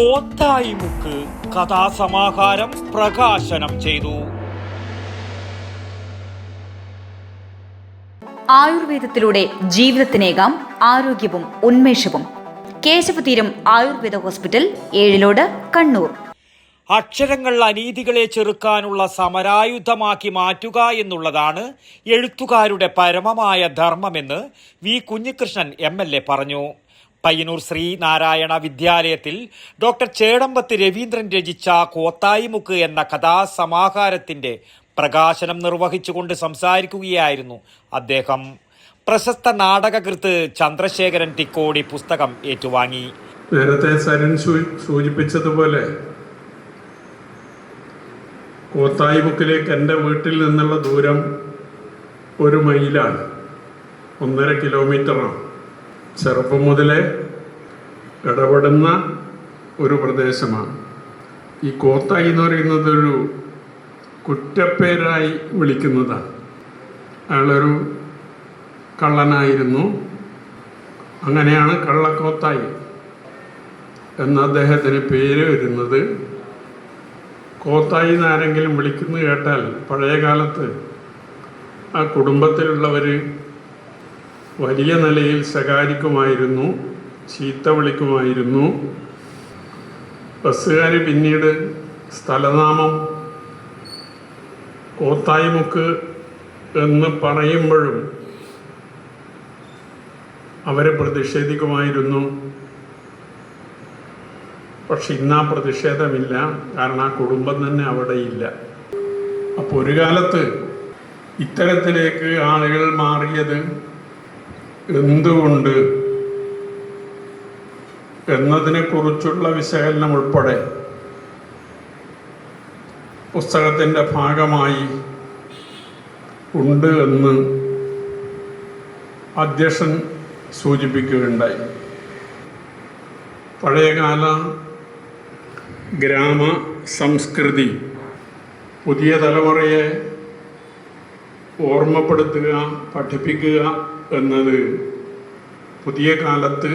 കോത്തായിമുക്ക് കഥാസമാഹാരം പ്രകാശനം ചെയ്തു. ആയുർവേദത്തിലൂടെ ജീവിതത്തിനേകാം ആരോഗ്യവും ഉന്മേഷവും. കേശവതീരം ആയുർവേദ ഹോസ്പിറ്റൽ, ഏഴിലോട്, കണ്ണൂർ. അക്ഷരങ്ങൾ അനീതികളെ ചെറുക്കാനുള്ള സമരായുധമാക്കി മാറ്റുക എന്നുള്ളതാണ് എഴുത്തുകാരുടെ പരമമായ ധർമ്മമെന്ന് വി കുഞ്ഞികൃഷ്ണൻ MLA പറഞ്ഞു. പയ്യന്നൂർ ശ്രീനാരായണ വിദ്യാലയത്തിൽ ഡോക്ടർ ചേടമ്പത്ത് രവീന്ദ്രൻ രചിച്ച കോത്തായിമുക്ക് എന്ന കഥാസമാഹാരത്തിന്റെ പ്രകാശനം നിർവഹിച്ചുകൊണ്ട് സംസാരിക്കുകയായിരുന്നു അദ്ദേഹം. പ്രശസ്ത നാടകകൃത്ത് ചന്ദ്രശേഖരൻ തിക്കോടി പുസ്തകം ഏറ്റുവാങ്ങി. നേരത്തെ സരൻ സൂചിപ്പിച്ചതുപോലെ കോത്തായിമുക്കിലേക്ക് എൻ്റെ വീട്ടിൽ നിന്നുള്ള ദൂരം 1 മൈലാണ്, 1.5 കിലോമീറ്ററാണ്. ചെറുപ്പം മുതലേ ഇടപെടുന്ന ഒരു പ്രദേശമാണ്. ഈ കോത്തായി എന്ന് പറയുന്നത് ഒരു കുറ്റപ്പേരായി വിളിക്കുന്നതാണ്. അയാളൊരു കള്ളനായിരുന്നു, അങ്ങനെയാണ് കള്ളക്കോത്തായി എന്ന അദ്ദേഹത്തിന് പേര് വരുന്നത്. കോത്തായി എന്നാരെങ്കിലും വിളിക്കുന്നത് കേട്ടാൽ പഴയ കാലത്ത് ആ കുടുംബത്തിലുള്ളവർ വലിയ നിലയിൽ ശകാരിക്കുമായിരുന്നു, ചീത്ത വിളിക്കുമായിരുന്നു. ബസ്സുകാർ പിന്നീട് സ്ഥലനാമം കോത്തായിമുക്ക് എന്ന് പറയുമ്പോഴും അവരെ പ്രതിഷേധിക്കുമായിരുന്നു. പക്ഷെ ഇന്ന് ആ പ്രതിഷേധമില്ല, കാരണം ആ കുടുംബം തന്നെ അവിടെ ഇല്ല. അപ്പോൾ ഒരു കാലത്ത് ഇത്തരത്തിലേക്ക് ആളുകൾ മാറിയത് എന്തുകൊണ്ട് എന്നതിനെക്കുറിച്ചുള്ള വിശകലനം ഉൾപ്പെടെ പുസ്തകത്തിൻ്റെ ഭാഗമായി ഉണ്ട് എന്ന് അധ്യക്ഷൻ സൂചിപ്പിക്കുകയുണ്ടായി. പഴയകാല ഗ്രാമ സംസ്കൃതി പുതിയ തലമുറയെ ഓർമ്മപ്പെടുത്തുക, പഠിപ്പിക്കുക എന്നത് പുതിയ കാലത്ത്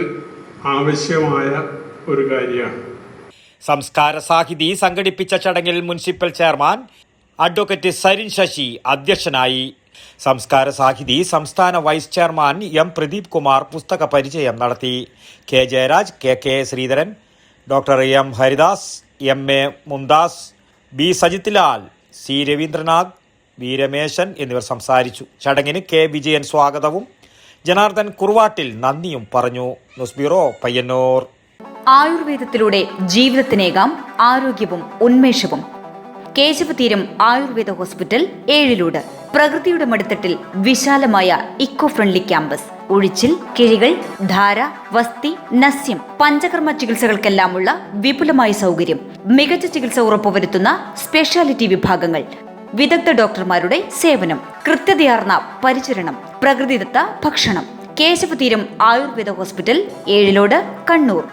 ആവശ്യമായ ഒരു കാര്യമാണ്. സംസ്കാര സാഹിതി സംഘടിപ്പിച്ച ചടങ്ങിൽ municipal chairman advocate Sarin Sasi അധ്യക്ഷനായി. സംസ്കാര സാഹിതി സംസ്ഥാന vice chairman M Pradeep Kumar പുസ്തക പരിചയം നടത്തി. K Jayaraj, K Sreedharan, doctor M Haridas, MA Mumtaz, B Sajith Lal, C Raveendranath, V Rameshan എന്നിവർ സംസാരിച്ചു. ചടങ്ങിന് K വിജയൻ സ്വാഗതവും ജനാർദ്ദൻ കുറുവാട്ടിൽ നന്ദിയും പറഞ്ഞു. News bureau, Payyanur. ആയുർവേദത്തിലൂടെ ജീവിതത്തിനേകാം ആരോഗ്യവും ഉന്മേഷവും. കേശവതീരം ആയുർവേദ ഹോസ്പിറ്റൽ, ഏഴിലോട്. പ്രകൃതിയുടെ മടിത്തട്ടിൽ വിശാലമായ ഇക്കോ ഫ്രണ്ട്ലി ക്യാമ്പസ്. ഒഴിച്ചിൽ, കിഴികൾ, ധാര, വസ്തി, നസ്യം, പഞ്ചകർമ്മ ചികിത്സകൾക്കെല്ലാമുള്ള വിപുലമായ സൗകര്യം. മികച്ച ചികിത്സ ഉറപ്പുവരുത്തുന്ന സ്പെഷ്യാലിറ്റി വിഭാഗങ്ങൾ, വിദഗ്ധ ഡോക്ടർമാരുടെ സേവനം, കൃത്യതയാർന്ന പരിചരണം, പ്രകൃതിദത്ത ഭക്ഷണം. കേശവതീരം ആയുർവേദ ഹോസ്പിറ്റൽ, ഏഴിലോട്, കണ്ണൂർ.